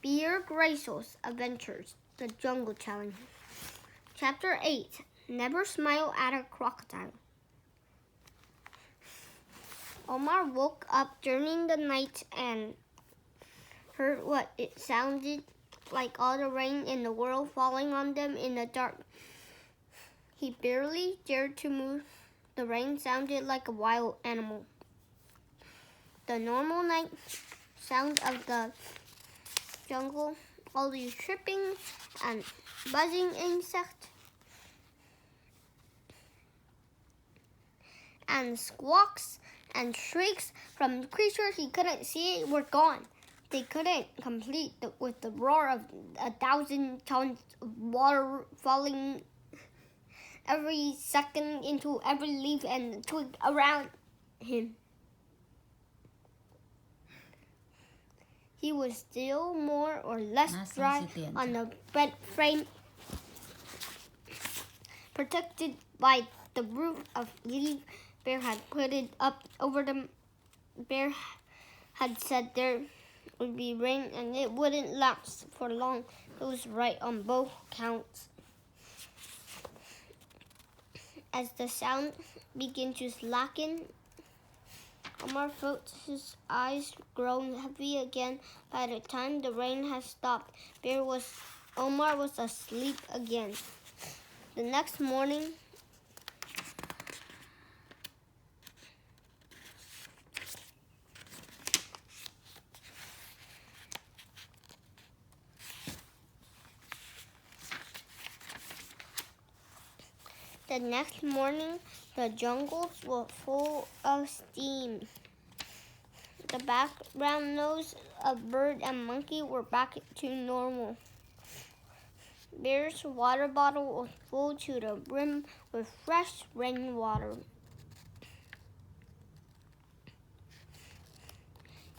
Bear Grylls Adventures, The Jungle Challenge. Chapter 8, Never Smile at a Crocodile. Omar woke up during the night and heard what it sounded like all the rain in the world falling on them in the dark. He barely dared to move. The rain sounded like a wild animal. The normal night sound of the jungle, all these chirping and buzzing insects and squawks and shrieks from creatures he couldn't see were gone. They couldn't compete with the roar of 1,000 tons of water falling every second into every leaf and twig around him. He was still more or less dry on the bed frame, protected by the roof of leaves Bear had put it up over them. Bear had said there would be rain and it wouldn't last for long. It was right on both counts. As the sound began to slacken, Omar felt his eyes grown heavy again. By the time the rain had stopped, Omar was asleep again. The next morning, the jungles were full of steam. The background nose of bird and monkey were back to normal. Bear's water bottle was full to the brim with fresh rainwater.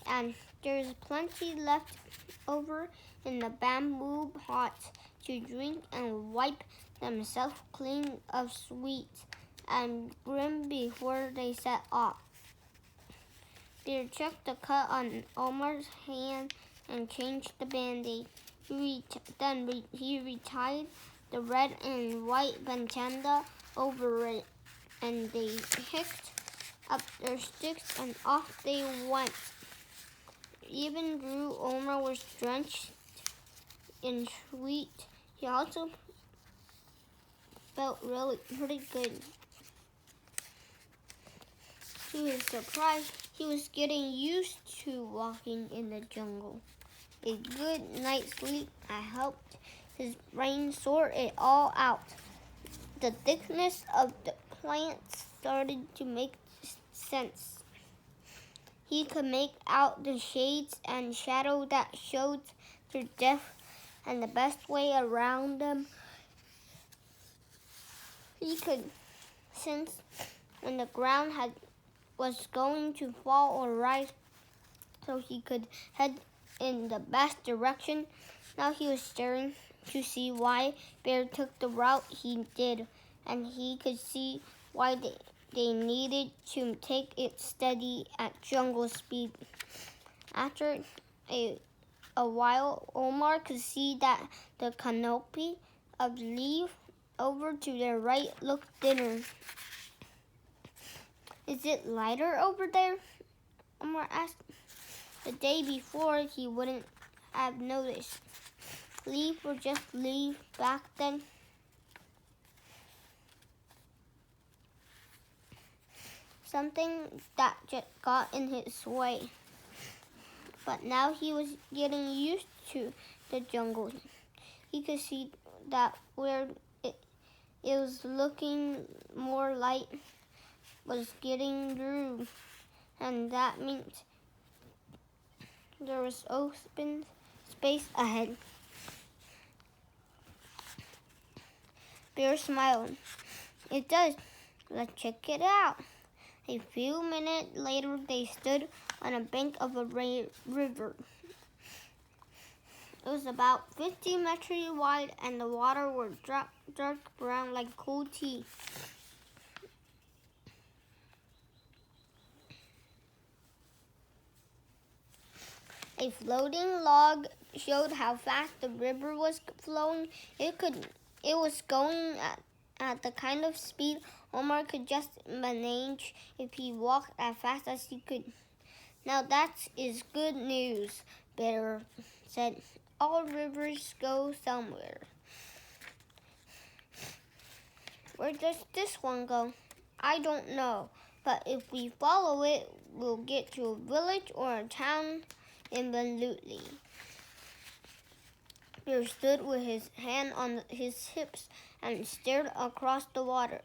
And there's plenty left over in the bamboo pots to drink and wipe themselves clean of sweat and grim before they set off. Bear checked the cut on Omar's hand and changed the band-aid. Then he retied the red and white bandana over it, and they picked up their sticks and off they went. Even though Omar was drenched in sweat, he also felt pretty good. To his surprise, he was getting used to walking in the jungle. A good night's sleep had helped his brain sort it all out. The thickness of the plants started to make sense. He could make out the shades and shadow that showed their depth and the best way around them. He could sense when the ground was going to fall or rise, so he could head in the best direction. Now he was staring to see why Bear took the route he did, and he could see why they needed to take it steady at jungle speed. After a while, Omar could see that the canopy of leaves over to their right looked thinner. Is it lighter over there? Omar asked. The day before, he wouldn't have noticed. Leaves were just leaves back then. Something that just got in his way. But now he was getting used to the jungle. He could see that where it was looking more light was getting through, and that meant there was open space ahead. Bear smiled. It does. Let's check it out. A few minutes later, they stood on a bank of a river. It was about 50 meters wide, and the water was dark brown like cold tea. A floating log showed how fast the river was flowing. It was going at the kind of speed Omar could just manage if he walked as fast as he could. Now that is good news, Bear said. All rivers go somewhere. Where does this one go? I don't know, but if we follow it, we'll get to a village or a town immediately. Bear stood with his hand on his hips and stared across the water.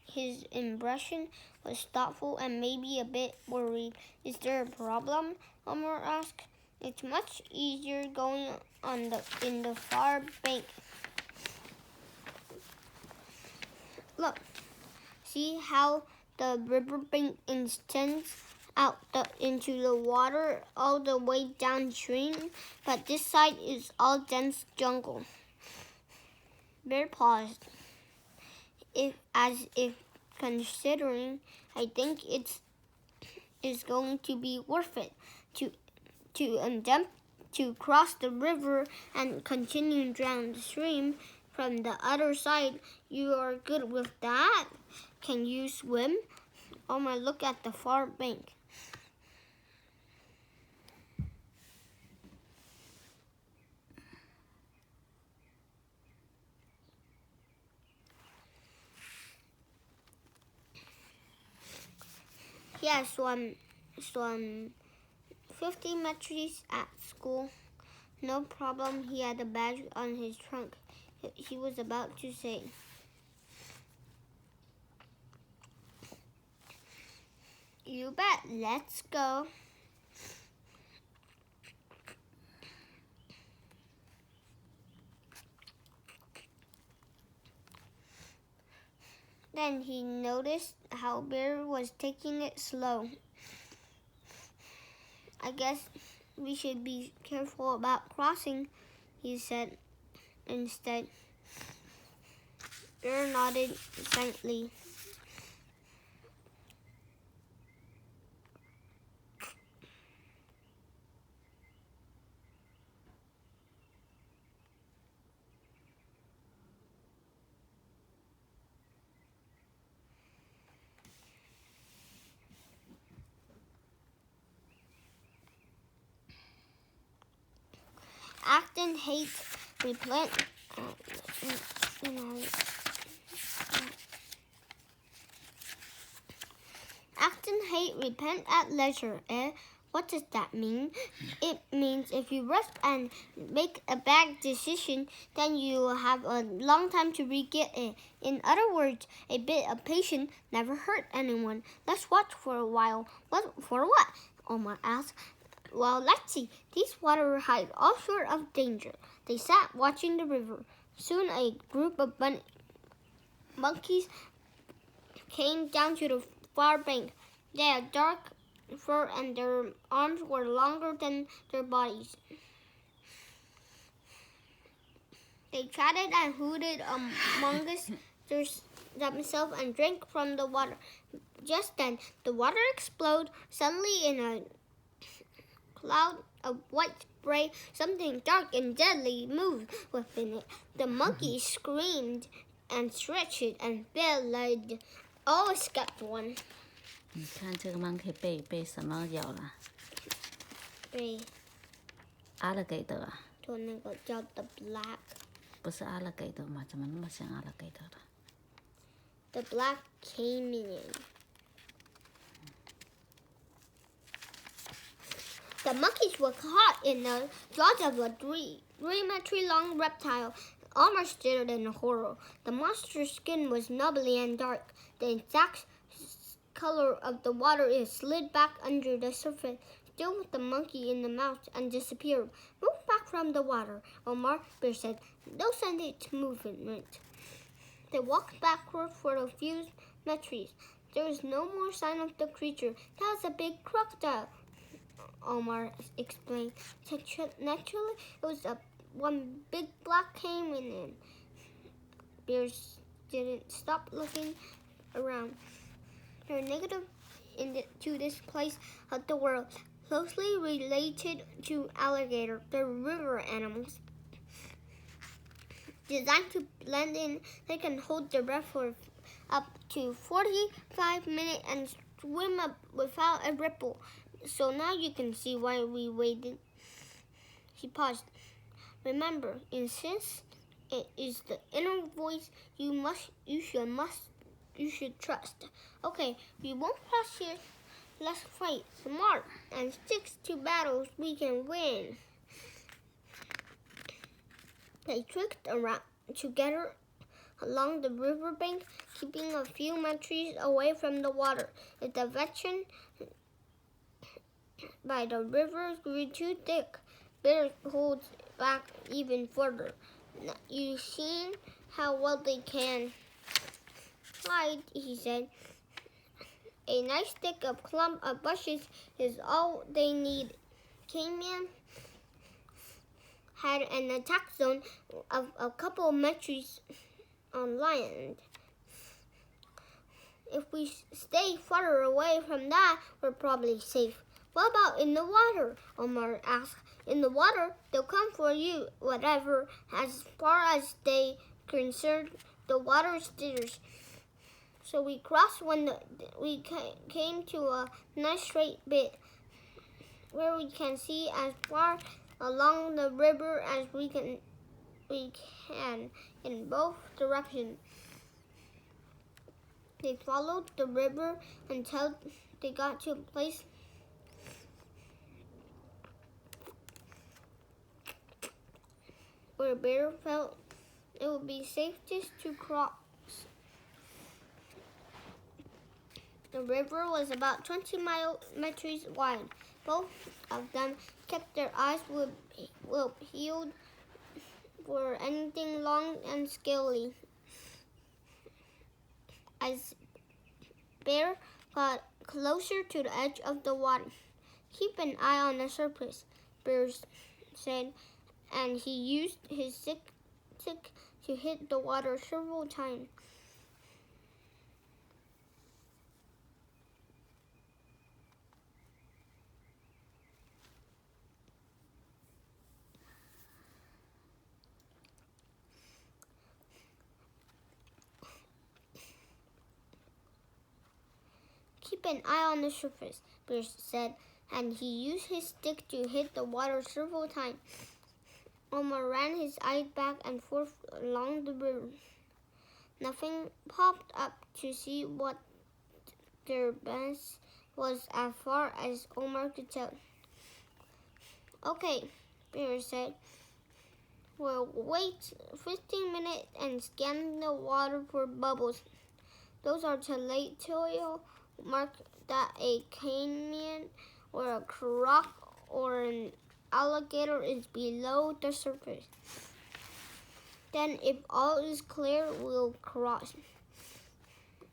His expression was thoughtful and maybe a bit worried. Is there a problem? Omar asked. It's much easier going in the far bank. Look, see how the riverbank extends out into the water all the way downstream, but this side is all dense jungle. Bear paused, as if considering. I think it's going to be worth it to cross the river and continue downstream from the other side. You are good with that? Can you swim? Omar looked at the far bank. He had swum 50 meters at school. No problem, he had a badge on his trunk. He was about to say. You bet, let's go. Then he noticed how Bear was taking it slow. I guess we should be careful about crossing, he said instead. Bear nodded silently. Act and hate, repent. Act and hate, repent at leisure. What does that mean? It means if you rush and make a bad decision, then you will have a long time to regret it. In other words, a bit of patience never hurt anyone. Let's watch for a while. For what? Omar asked. Well, let's see. These water hide all sort of danger. They sat watching the river. Soon a group of monkeys came down to the far bank. They had dark fur and their arms were longer than their bodies. They chatted and hooted amongst themselves and drank from the water. Just then, the water exploded. Suddenly, in a cloud of white spray, something dark and deadly moved within it. The monkeys screamed and stretched and fell like all except one. 你看这个 monkey 被什么咬了？被 alligator 啊？就那个叫 the black。不是 alligator 吗？怎么那么像 alligator 的？ The black came in. The monkeys were caught in the jaws of a 3-meter-long reptile. Omar stared in horror. The monster's skin was nubbly and dark. The exact color of the water slid back under the surface, still with the monkey in the mouth, and disappeared. Move back from the water, Omar, Bear said. They'll send it to movement. They walked backward for a few meters. There was no more sign of the creature. That was a big crocodile, Omar explained. Naturally, it was one big black came in. Bears didn't stop looking around. They're negative to this place of the world. closely related to alligator, the river animals. Designed to blend in, they can hold their breath for up to 45 minutes and swim up without a ripple. So now you can see why we waited. He paused. Remember, since it is the inner voice you should trust. Okay, we won't cross here. Let's fight smart and stick to battles we can win. They trekked around together along the riverbank, keeping a few meters away from the water. If the vegetation by the river grew too thick, Bear pulled back even further. You've seen how well they can hide, he said. A nice thick clump of bushes is all they need. Caveman had an attack zone of a couple meters on land. If we stay farther away from that, we're probably safe. What about in the water? Omar asked. In the water, they'll come for you, whatever. As far as they concerned, the water stirs. So we crossed when we came to a nice straight bit where we can see as far along the river as we can in both directions. They followed the river until they got to a place where Bear felt it would be safest to cross. The river was about 20 meters wide. Both of them kept their eyes peeled for anything long and scaly. As Bear got closer to the edge of the water, keep an eye on the surface, Bear said, and he used his stick to hit the water several times. Keep an eye on the surface, Bear said, and he used his stick to hit the water several times. Omar ran his eyes back and forth along the river. Nothing popped up to see what their best was as far as Omar could tell. Okay, Bear said. We'll wait 15 minutes and scan the water for bubbles. Those are territorial mark that a canyon or a croc or an alligator is below the surface. Then if all is clear, we'll cross.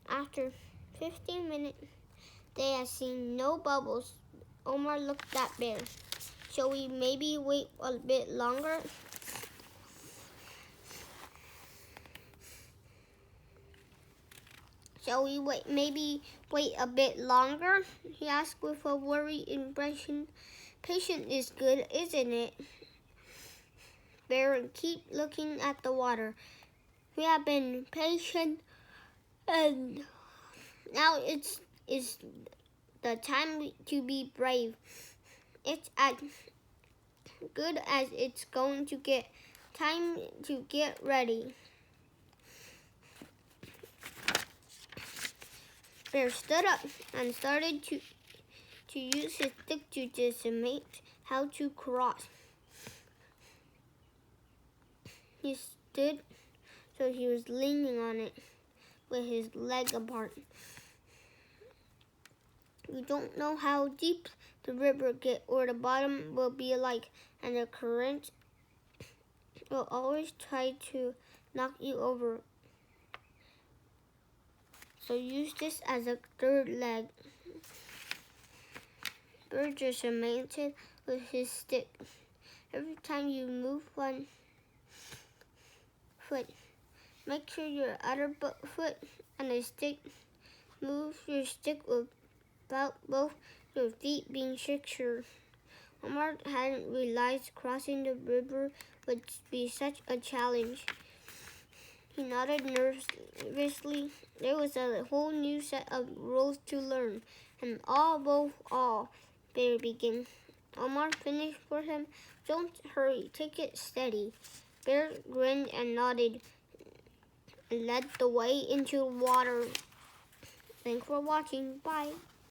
After 15 minutes, they had seen no bubbles. Omar looked at Bear. Shall we maybe wait a bit longer? Shall we maybe wait a bit longer? He asked with a worried impression. Patience is good, isn't it? Bear keep looking at the water. We have been patient, and now it's the time to be brave. It's as good as it's going to get. Time to get ready. Bear stood up and started to use his stick to decimate how to cross. He stood so he was leaning on it with his leg apart. You don't know how deep the river gets or the bottom will be like, and the current will always try to knock you over. So use this as a third leg. Bear just cemented with his stick. Every time you move one foot, make sure your other foot and the stick move your stick with both their feet being secure. Omar hadn't realized crossing the river would be such a challenge. He nodded nervously. There was a whole new set of rules to learn, and above all, Bear began. Omar finished for him. Don't hurry, take it steady. Bear grinned and nodded and led the way into the water. Thanks for watching. Bye.